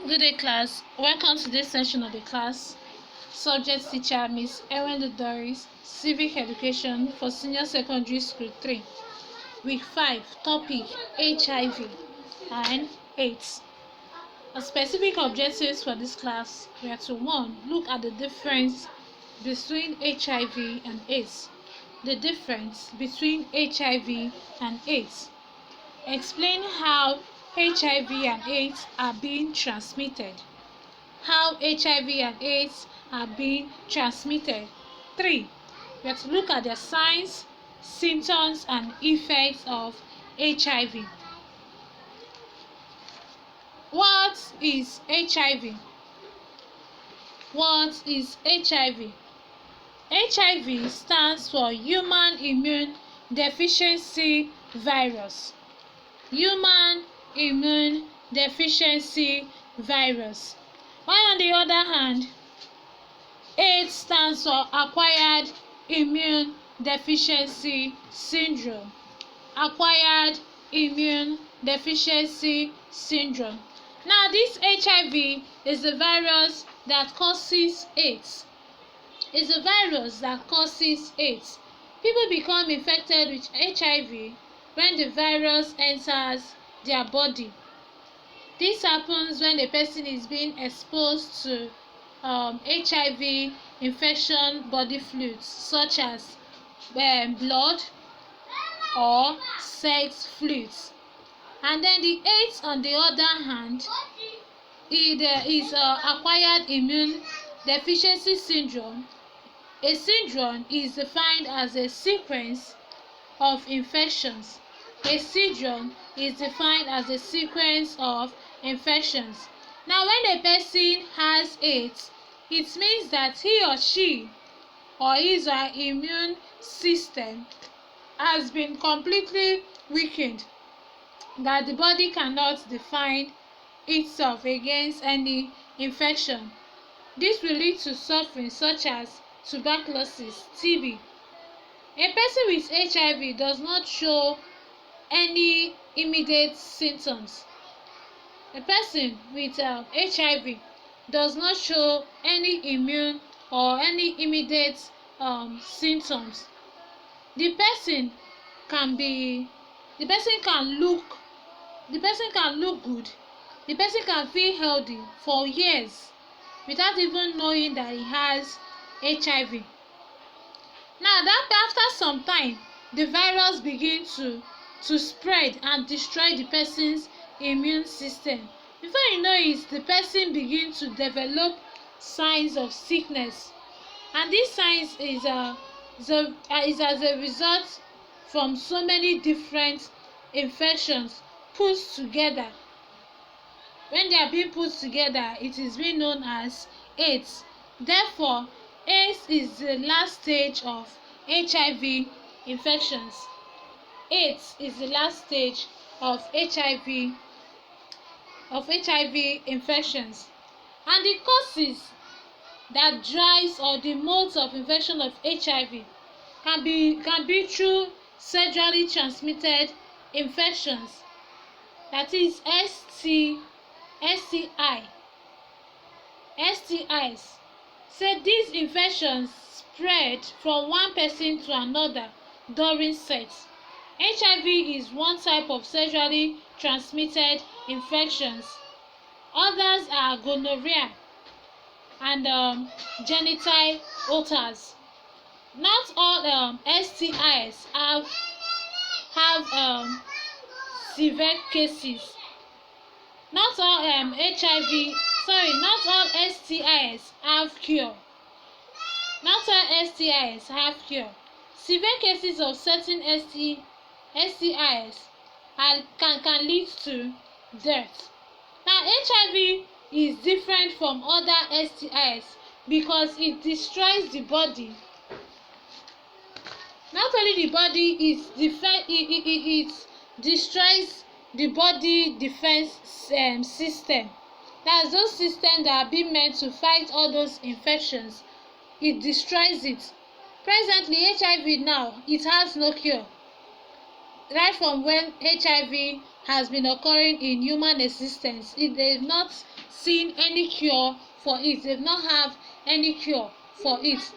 Good day, class. Welcome to this session of the class. Subject teacher Miss Ewen Doris, Civic Education for Senior Secondary School 3. Week 5, topic HIV and AIDS. Our specific objectives for this class were to 1. Look at the difference between HIV and AIDS. The difference between HIV and AIDS. Explain how HIV and AIDS are being transmitted. How HIV and AIDS are being transmitted. 3. We have to look at the signs, symptoms, and effects of HIV. What is HIV? What is HIV? HIV stands for Human Immune Deficiency Virus. Human Immune Deficiency Virus. While on the other hand, AIDS stands for Acquired Immune Deficiency Syndrome. Acquired Immune Deficiency Syndrome. Now, this HIV is a virus that causes AIDS. It's a virus that causes AIDS. People become infected with HIV when the virus enters their body. This happens when a person is being exposed to HIV infection body fluids such as blood or sex fluids. And then the AIDS, on the other hand, is acquired immune deficiency syndrome. A syndrome is defined as a sequence of infections. A syndrome is defined as a sequence of infections. Now, when a person has AIDS, it means that he or she or his or her immune system has been completely weakened, that the body cannot defend itself against any infection. This will lead to suffering such as tuberculosis, TB. A person with HIV does not show any immediate symptoms. A person with HIV does not show any immune or any immediate symptoms. The person can look good. The person can feel healthy for years without even knowing that he has HIV. Now, that after some time, the virus begins to spread and destroy the person's immune system. Before you know it, the person begins to develop signs of sickness, and these signs is as a result from so many different infections put together. When they are being put together, it is being known as AIDS. Therefore, AIDS is the last stage of HIV infections. AIDS is the last stage of HIV infections. And the causes that drives or the modes of infection of HIV can be through sexually transmitted infections, that is STIs. So these infections spread from one person to another during sex. HIV is one type of sexually transmitted infections. Others are gonorrhea and genital others. Not all STIs have severe cases. Not all not all STIs have cure. Not all STIs have cure. Severe cases of certain STIs can lead to death. Now, HIV is different from other STIs because it destroys the body. Not only the body, it destroys the body defense system. That's those systems that are being meant to fight all those infections. It destroys it. Presently, HIV now, it has no cure. Right from when HIV has been occurring in human existence, they've not seen any cure for it. They've not have any cure for it,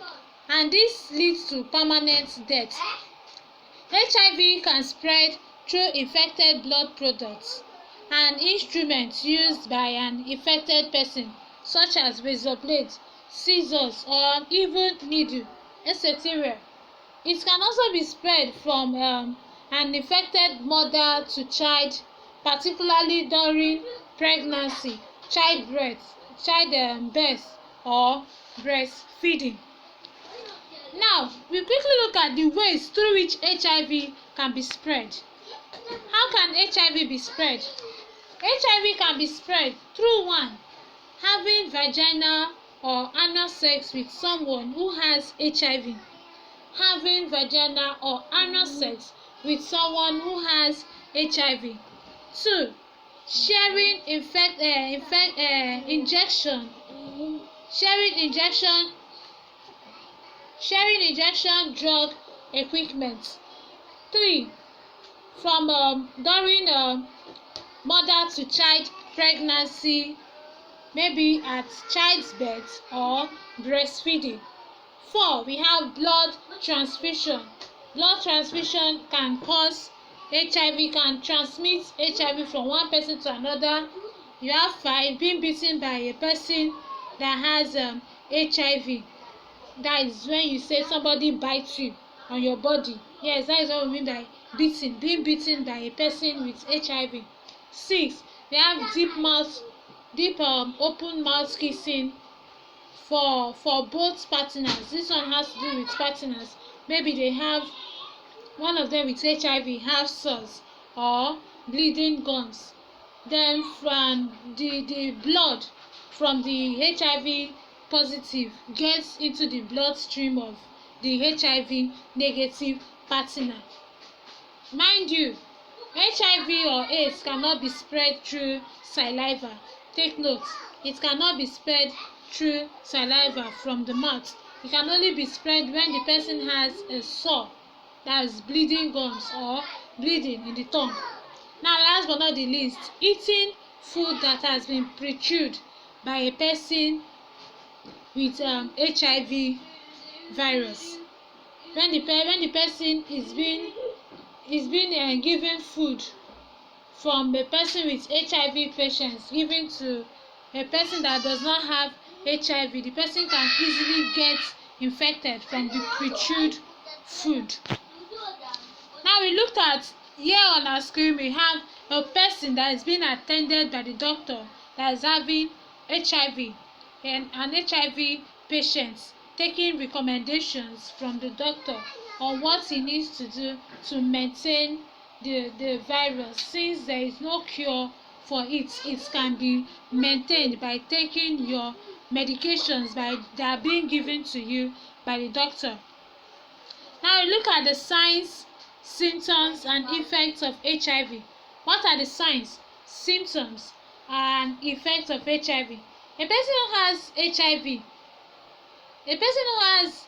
and this leads to permanent death. HIV can spread through infected blood products and instruments used by an infected person, such as razor blades, scissors, or even needle, etc. It can also be spread from an infected mother to child, particularly during pregnancy, childbirth, or breastfeeding. Now, we quickly look at the ways through which HIV can be spread. How can HIV be spread? HIV can be spread through 1. Having vaginal or anal sex with someone who has HIV. Having vaginal or anal sex with someone who has HIV. 2. Sharing injection drug equipment. 3. From during mother to child pregnancy, maybe at child's birth or breastfeeding. 4. We have blood transfusion. Blood transfusion can cause HIV, can transmit HIV from one person to another. You have 5. Being bitten by a person that has HIV. That is when you say somebody bites you on your body. Yes, that is what we mean by beating. Being bitten by a person with HIV. 6. We have deep open mouth kissing for both partners. This one has to do with partners. Maybe they have one of them with HIV have sores or bleeding gums. Then from the blood from the HIV positive gets into the bloodstream of the HIV negative partner. Mind you, HIV or AIDS cannot be spread through saliva. Take note, it cannot be spread through saliva from the mouth. It can only be spread when the person has a sore, that is bleeding gums or bleeding in the tongue. Now, last but not the least, eating food that has been pre-chewed by a person with HIV virus. When the person is being given food from a person with HIV patients given to a person that does not have HIV, the person can easily get infected from the pre-chewed food. Now we looked at here on our screen, we have a person that is being attended by the doctor that is having HIV, and an HIV patient taking recommendations from the doctor on what he needs to do to maintain the virus. Since there is no cure for it, it can be maintained by taking your medications that are being given to you by the doctor. Now we look at the signs, symptoms, and effects of HIV. What are the signs, symptoms, and effects of HIV? A person who has HIV, a person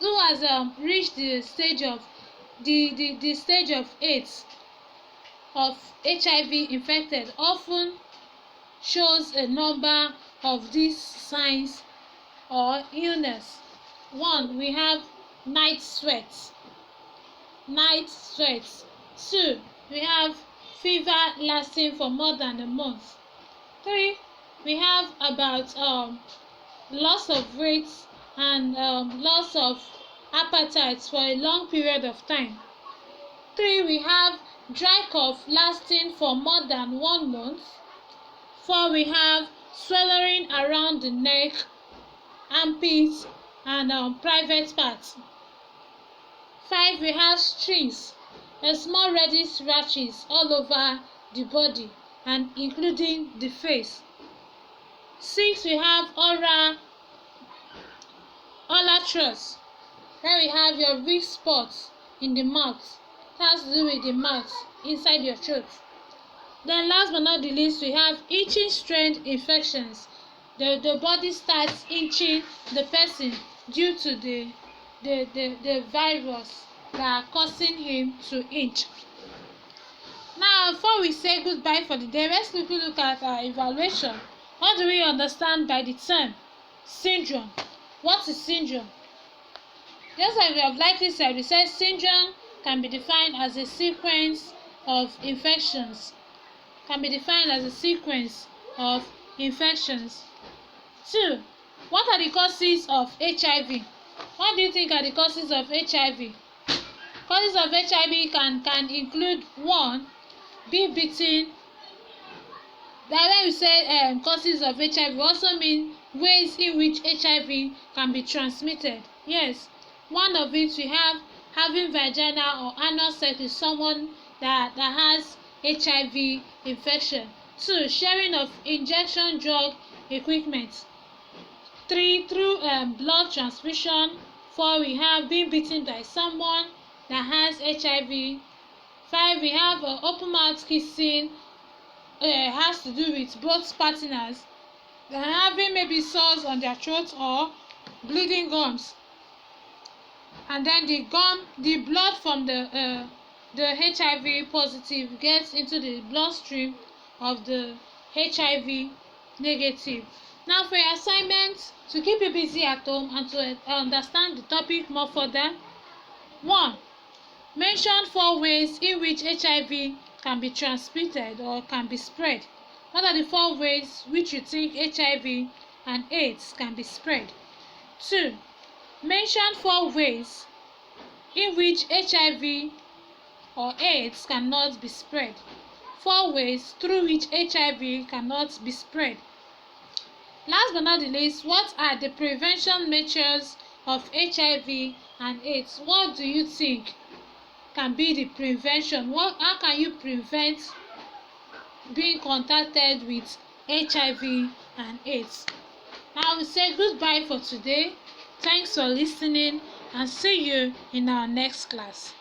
who has reached the stage of the stage of AIDS, of HIV infected, often shows a number of these signs or illness. 1. We have night sweats. 2. We have fever lasting for more than a month. 3. We have about loss of weight and loss of appetite for a long period of time. 3. We have dry cough lasting for more than 1 month. 4. We have swelling around the neck, armpits, and private parts. 5. We have streaks, small reddish rashes all over the body and including the face. 6. We have oral thrush, where we have your big spots in the mouth. It has to do with the mouth inside your throat. Then last but not the least, we have itching strain infections. The body starts itching the person due to the virus that are causing him to itch. Now, before we say goodbye for the day, let's quickly look at our evaluation What do we understand by the term syndrome? What is syndrome? Just like we have likely said, we said syndrome can be defined as a sequence of infections. Can be defined as a sequence of infections. 2. What are the causes of HIV? What do you think are the causes of HIV? Causes of HIV can include 1. Being bitten. That when we say causes of HIV, we also mean ways in which HIV can be transmitted. Yes, one of it we have having vaginal or anal sex with someone that has HIV infection. 2. Sharing of injection drug equipment. 3. Through blood transfusion. 4. We have being bitten by someone that has HIV. 5. We have open mouth kissing. Has to do with both partners. They're having maybe sores on their throat or bleeding gums, and then the blood from the HIV positive gets into the bloodstream of the HIV negative. Now, for your assignment, to keep you busy at home and to understand the topic more further, 1. Mention 4 ways in which HIV can be transmitted or can be spread. What are the 4 ways which you think HIV and AIDS can be spread? 2. Mention 4 ways in which HIV or AIDS cannot be spread. 4 ways through which HIV cannot be spread. Last but not the least, what are the prevention measures of HIV and AIDS? What do you think can be the prevention? How can you prevent being contacted with HIV and AIDS? Now we say goodbye for today. Thanks for listening and see you in our next class.